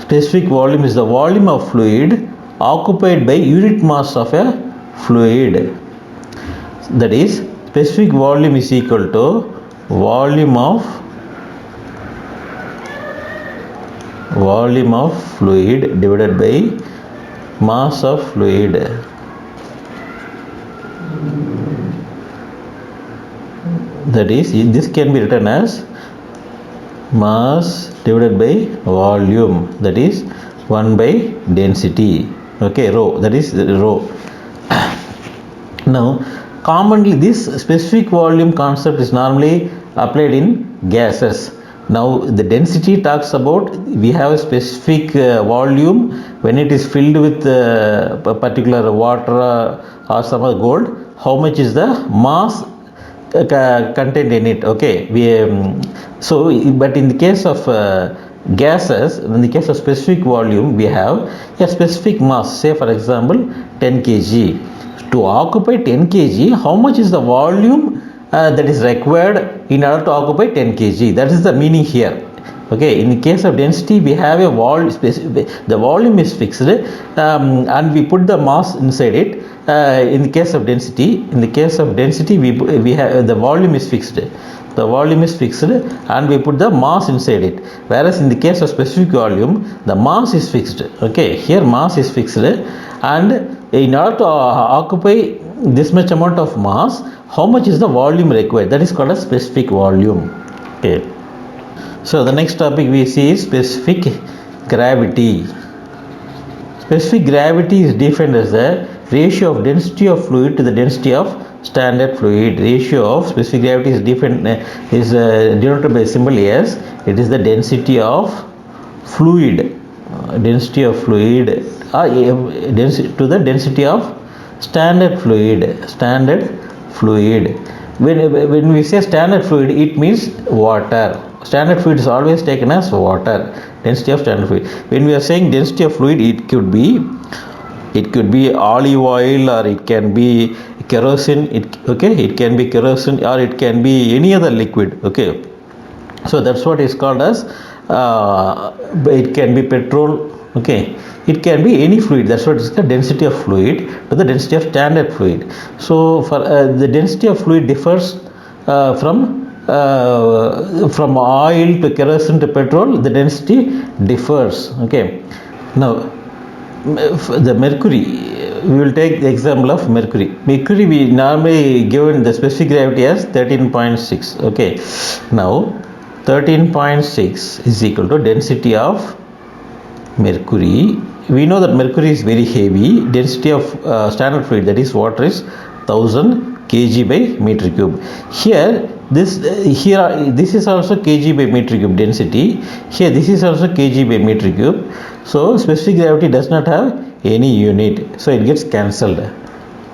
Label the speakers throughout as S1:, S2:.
S1: Specific volume is the volume of fluid occupied by unit mass of a fluid. That is, specific volume is equal to volume of fluid divided by mass of fluid. That is, this can be written as mass divided by volume, that is 1 by density. Okay, rho, that is rho. Now, commonly this specific volume concept is normally applied in gases. Now, the density talks about we have a specific volume when it is filled with a particular water or some other gold. How much is the mass contained in it? Okay, so but in the case of gases, in the case of specific volume, we have a specific mass. Say for example 10 kg. To occupy 10 kg, how much is the volume that is required in order to occupy 10 kg? That is the meaning here. Okay, in the case of density, we have a the volume is fixed, and we put the mass inside it. In the case of density, we have the volume is fixed. The volume is fixed, and we put the mass inside it. Whereas in the case of specific volume, the mass is fixed. Okay, here mass is fixed, and in order to occupy this much amount of mass, how much is the volume required? That is called a specific volume. Okay. So the next topic we see is specific gravity. Specific gravity is defined as the ratio of density of fluid to the density of standard fluid. Ratio of specific gravity is denoted by symbol S. It is the density of fluid, to the density of standard fluid. When we say standard fluid, it means water. Standard fluid is always taken as water. Density of standard fluid. When we are saying density of fluid, it could be olive oil, or it can be kerosene. It can be kerosene, or it can be any other liquid. Okay, so that's what is called as it can be petrol. Okay, it can be any fluid. That's what is the density of fluid to the density of standard fluid. So for the density of fluid differs from oil to kerosene to petrol. The density differs. Okay, now the mercury, we will take the example of mercury. We normally given the specific gravity as 13.6. okay, now 13.6 is equal to density of mercury. We know that mercury is very heavy. Density of standard fluid, that is water, is 1000 kg by meter cube. Here this is also kg by meter cube density. Here this is also kg by meter cube. So specific gravity does not have any unit, so it gets cancelled.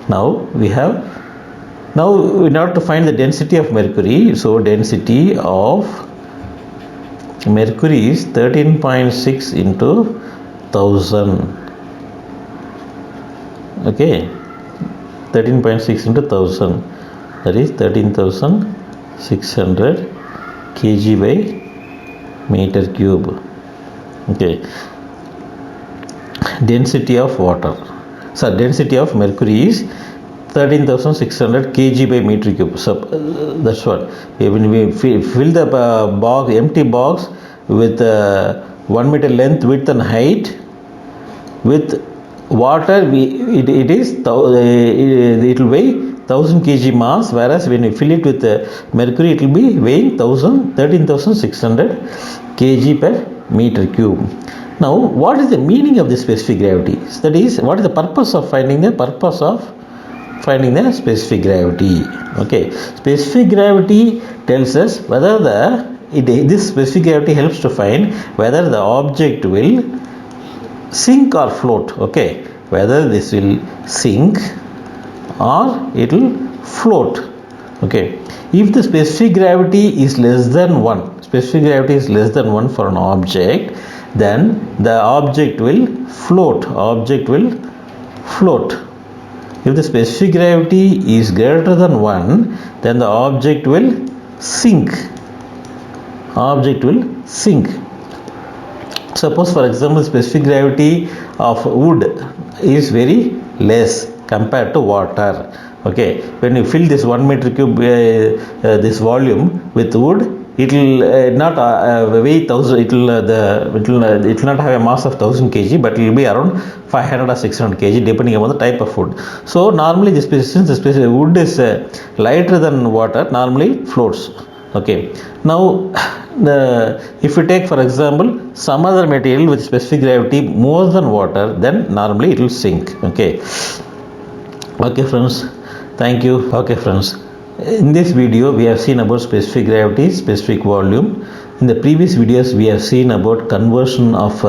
S1: Now in order to find the density of mercury, so density of mercury is 13.6 into 1000. Okay, 13.6 into 1000, that is 13,600 kg by meter cube. Okay, density of density of mercury is 13,600 kg by meter cube. So that's what when we fill the empty box with 1 meter length, width and height with water, it will weigh 1000 kg mass, whereas when we fill it with mercury, it will be weighing 13,600 kg per meter cube. Now, what is the meaning of the specific gravity? That is, what is the purpose of finding the specific gravity? Okay, specific gravity tells us whether this specific gravity helps to find whether the object will sink or float. Okay, whether this will sink or it will float. Okay, if the specific gravity is less than 1, for an object, then the object will float. If the specific gravity is greater than 1, then the object will sink. Suppose for example specific gravity of wood is very less compared to water. Okay, when you fill this 1 meter cube this volume with wood, it will not weigh 1000, it will not have a mass of 1000 kg, but it will be around 500 or 600 kg depending upon the type of wood. So normally this since the specific wood is lighter than water, normally it floats. Okay, now if you take for example some other material with specific gravity more than water, then normally it will sink. Okay friends, thank you. Okay friends, in this video we have seen about specific gravity, specific volume. In the previous videos we have seen about conversion of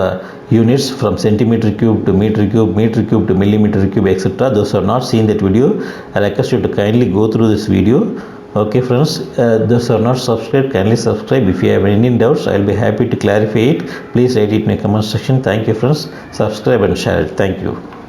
S1: units from centimeter cube to meter cube, meter cube to millimeter cube, etc. Those who have not seen that video, I request you to kindly go through this video. Okay friends, those who are not subscribed, kindly subscribe. If you have any doubts, I will be happy to clarify it. Please write it in the comment section. Thank you friends. Subscribe and share it. Thank you.